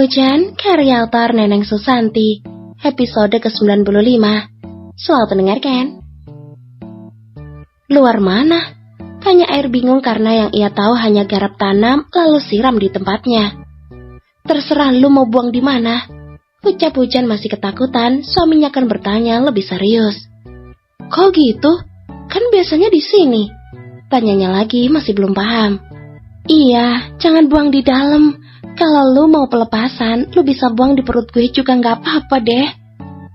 Hujan, karya autor Neneng Susanti, episode ke-95. Selamat mendengarkan. Luar mana? Tanya Air bingung karena yang ia tahu hanya garap tanam lalu siram di tempatnya. Terserah lu mau buang di mana. Ucap Hujan masih ketakutan, suaminya kan bertanya lebih serius. Kok gitu? Kan biasanya di sini. Tanyanya lagi masih belum paham. Iya, jangan buang di dalam. Kalau lu mau pelepasan, lu bisa buang di perut gue juga gak apa-apa deh.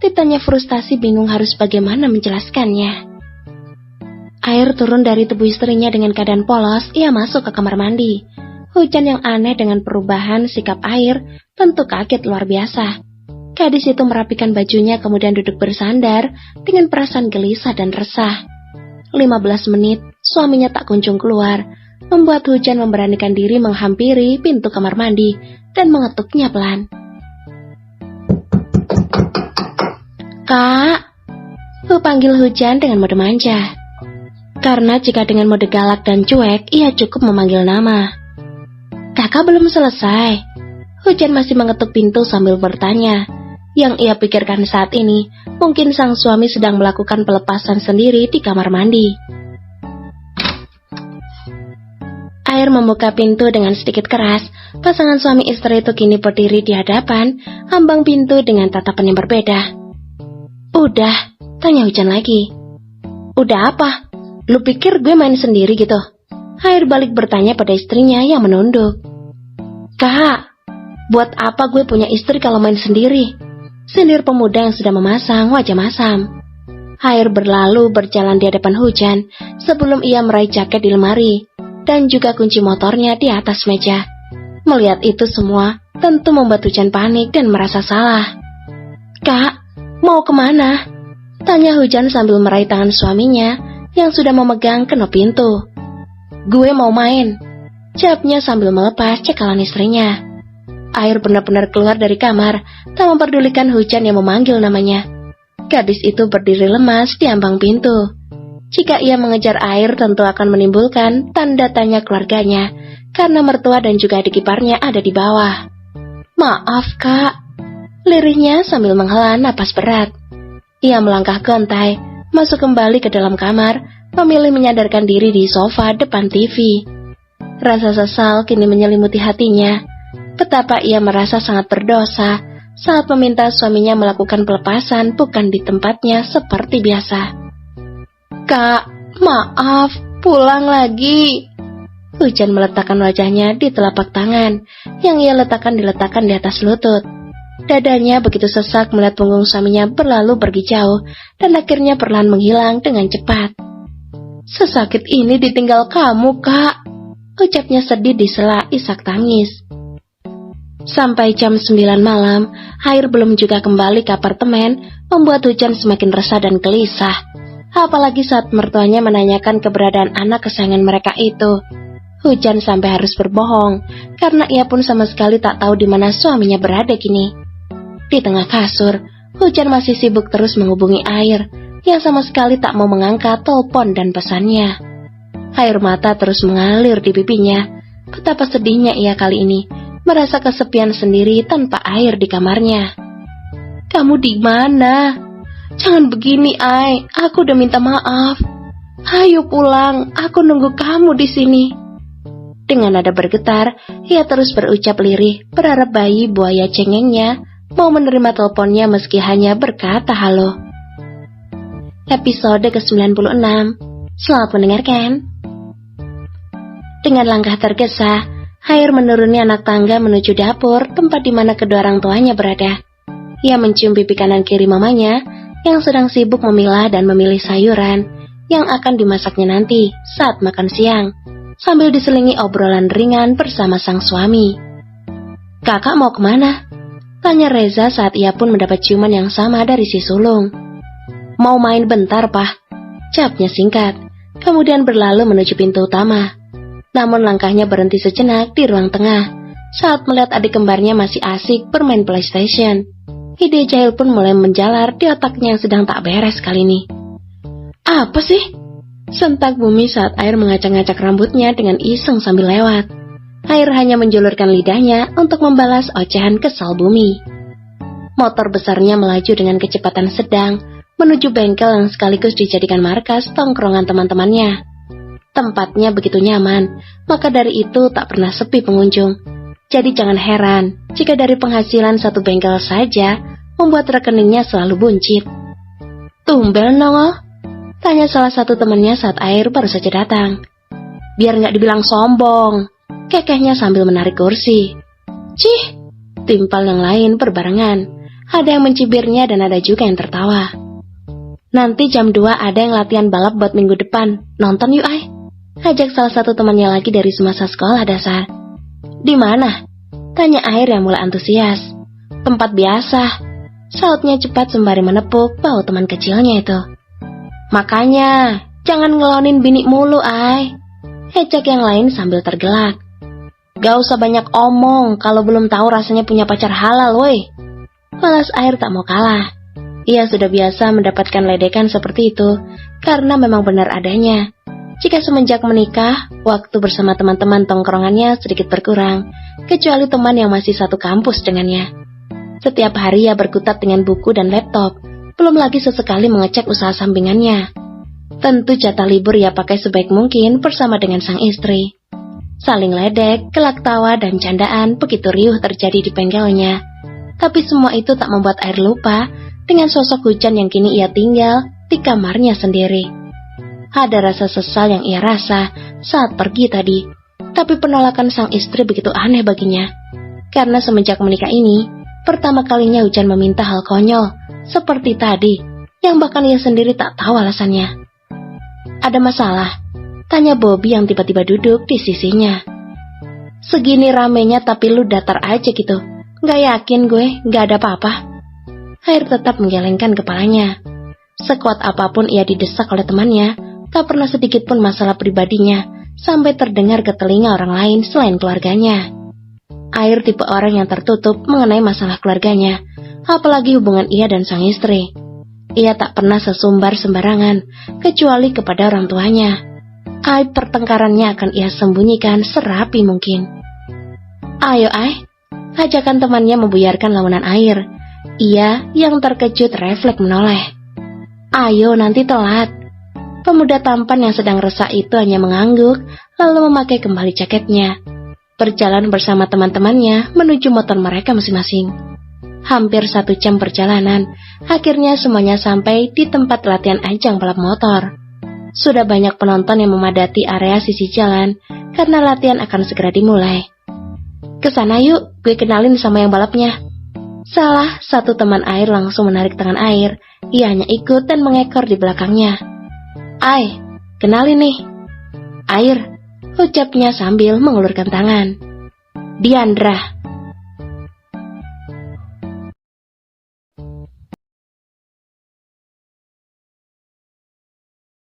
Titanya frustasi bingung harus bagaimana menjelaskannya. Air turun dari tubuh istrinya dengan keadaan polos, ia masuk ke kamar mandi. Hujan yang aneh dengan perubahan sikap Air tentu kaget luar biasa. Gadis itu merapikan bajunya kemudian duduk bersandar dengan perasaan gelisah dan resah. 15 menit, suaminya tak kunjung keluar, membuat Hujan memberanikan diri menghampiri pintu kamar mandi dan mengetuknya pelan. Kak, panggil Hujan dengan mode manja. Karena jika dengan mode galak dan cuek, ia cukup memanggil nama. Kakak belum selesai. Hujan masih mengetuk pintu sambil bertanya. Yang ia pikirkan saat ini, mungkin sang suami sedang melakukan pelepasan sendiri di kamar mandi. Air membuka pintu dengan sedikit keras. Pasangan suami istri itu kini berdiri di hadapan, ambang pintu dengan tatapan yang berbeda. Udah, tanya Hujan lagi. Udah apa? Lu pikir gue main sendiri gitu? Air balik bertanya pada istrinya yang menunduk. Kak, buat apa gue punya istri kalau main sendiri? Sindir pemuda yang sudah memasang wajah masam. Air berlalu berjalan di hadapan Hujan sebelum ia meraih jaket di lemari dan juga kunci motornya di atas meja. Melihat itu semua, tentu membuat Hujan panik dan merasa salah. Kak, mau kemana? Tanya Hujan sambil meraih tangan suaminya yang sudah memegang kenop pintu. Gue mau main, jawabnya sambil melepas cekalan istrinya. Air benar-benar keluar dari kamar, tak memperdulikan Hujan yang memanggil namanya. Gadis itu berdiri lemas di ambang pintu. Jika ia mengejar Air tentu akan menimbulkan tanda tanya keluarganya, karena mertua dan juga adik iparnya ada di bawah. Maaf kak, lirihnya sambil menghela napas berat. Ia melangkah gontai, masuk kembali ke dalam kamar, memilih menyadarkan diri di sofa depan TV. Rasa sesal kini menyelimuti hatinya. Betapa ia merasa sangat berdosa saat meminta suaminya melakukan pelepasan bukan di tempatnya seperti biasa. Kak, maaf, pulang lagi. Hujan meletakkan wajahnya di telapak tangan yang ia letakkan di atas lutut. Dadanya begitu sesak melihat punggung suaminya berlalu pergi jauh dan akhirnya perlahan menghilang dengan cepat. Sesakit ini ditinggal kamu, Kak, ucapnya sedih di sela isak tangis. Sampai jam 9 malam, Air belum juga kembali ke apartemen, membuat Hujan semakin resah dan gelisah. Apalagi saat mertuanya menanyakan keberadaan anak kesayangan mereka itu. Hujan sampai harus berbohong, karena ia pun sama sekali tak tahu di mana suaminya berada kini. Di tengah kasur, Hujan masih sibuk terus menghubungi Air, yang sama sekali tak mau mengangkat telepon dan pesannya. Air mata terus mengalir di pipinya. Betapa sedihnya ia kali ini, merasa kesepian sendiri tanpa Air di kamarnya. Kamu di mana? Jangan begini, Ai. Aku udah minta maaf. Ayo pulang, aku nunggu kamu di sini. Dengan nada bergetar, ia terus berucap lirih, berharap bayi buaya cengengnya mau menerima teleponnya meski hanya berkata halo. Episode ke-96. Selamat mendengarkan. Dengan langkah tergesa, Air menuruni anak tangga menuju dapur, tempat di mana kedua orang tuanya berada. Ia mencium pipi kanan kiri mamanya, yang sedang sibuk memilah dan memilih sayuran yang akan dimasaknya nanti saat makan siang, sambil diselingi obrolan ringan bersama sang suami. Kakak mau kemana? Tanya Reza saat ia pun mendapat ciuman yang sama dari si sulung. Mau main bentar, Pak, jawabnya singkat, kemudian berlalu menuju pintu utama. Namun langkahnya berhenti sejenak di ruang tengah saat melihat adik kembarnya masih asik bermain PlayStation. Ide jahil pun mulai menjalar di otaknya yang sedang tak beres kali ini. Apa sih? Sentak Bumi saat Air mengacak-ngacak rambutnya dengan iseng sambil lewat. Air hanya menjulurkan lidahnya untuk membalas ocehan kesal bumi. Motor besarnya melaju dengan kecepatan sedang menuju bengkel yang sekaligus dijadikan markas tongkrongan teman-temannya. Tempatnya begitu nyaman, maka dari itu tak pernah sepi pengunjung. Jadi jangan heran jika dari penghasilan satu bengkel saja membuat rekeningnya selalu buncit. "Tumben nongol?" tanya salah satu temannya saat Air baru saja datang. "Biar nggak dibilang sombong," kekehnya sambil menarik kursi. "Cih," timpal yang lain berbarengan. Ada yang mencibirnya dan ada juga yang tertawa. "Nanti jam 2 ada yang latihan balap buat minggu depan. Nonton yuk, Ay," ajak salah satu temannya lagi dari semasa sekolah dasar. "Di mana?" tanya Air yang mulai antusias. "Tempat biasa," sautnya cepat sembari menepuk bahu teman kecilnya itu. "Makanya, jangan ngelonin bini mulu, Ay," ejek yang lain sambil tergelak. "Gak usah banyak omong kalau belum tahu rasanya punya pacar halal, woi." Malas Air tak mau kalah. Ia sudah biasa mendapatkan ledekan seperti itu karena memang benar adanya. Jika semenjak menikah, waktu bersama teman-teman tongkrongannya sedikit berkurang, kecuali teman yang masih satu kampus dengannya. Setiap hari ia berkutat dengan buku dan laptop, belum lagi sesekali mengecek usaha sampingannya. Tentu jatah libur ia pakai sebaik mungkin bersama dengan sang istri. Saling ledek, kelak tawa dan candaan begitu riuh terjadi di bengkelnya. Tapi semua itu tak membuat Air lupa dengan sosok hujan yang kini ia tinggal di kamarnya sendiri. Ada rasa sesal yang ia rasa saat pergi tadi, tapi penolakan sang istri begitu aneh baginya. Karena semenjak menikah ini, pertama kalinya hujan meminta hal konyol seperti tadi, yang bahkan ia sendiri tak tahu alasannya. "Ada masalah?" tanya Bobby yang tiba-tiba duduk di sisinya. "Segini ramenya tapi lu datar aja gitu. Gak yakin gue, gak ada apa-apa." Air tetap menggelengkan kepalanya. Sekuat apapun ia didesak oleh temannya, tak pernah sedikit pun masalah pribadinya sampai terdengar ke telinga orang lain selain keluarganya. Air tipe orang yang tertutup mengenai masalah keluarganya, apalagi hubungan ia dan sang istri. Ia tak pernah sesumbar sembarangan, kecuali kepada orang tuanya. Aib pertengkarannya akan ia sembunyikan serapi mungkin. "Ayo, Ay," ajakan temannya membuyarkan lamunan Air. Ia yang terkejut refleks menoleh. "Ayo, nanti telat." Pemuda tampan yang sedang resah itu hanya mengangguk, lalu memakai kembali jaketnya. Berjalan bersama teman-temannya menuju motor mereka masing-masing. Hampir 1 jam perjalanan, akhirnya semuanya sampai di tempat latihan ajang balap motor. Sudah banyak penonton yang memadati area sisi jalan, karena latihan akan segera dimulai. "Kesana yuk, gue kenalin sama yang balapnya." Salah satu teman Air langsung menarik tangan Air. Ia hanya ikut dan mengekor di belakangnya. "Ay, kenalin nih." "Air," ucapnya sambil mengulurkan tangan. "Diandra,"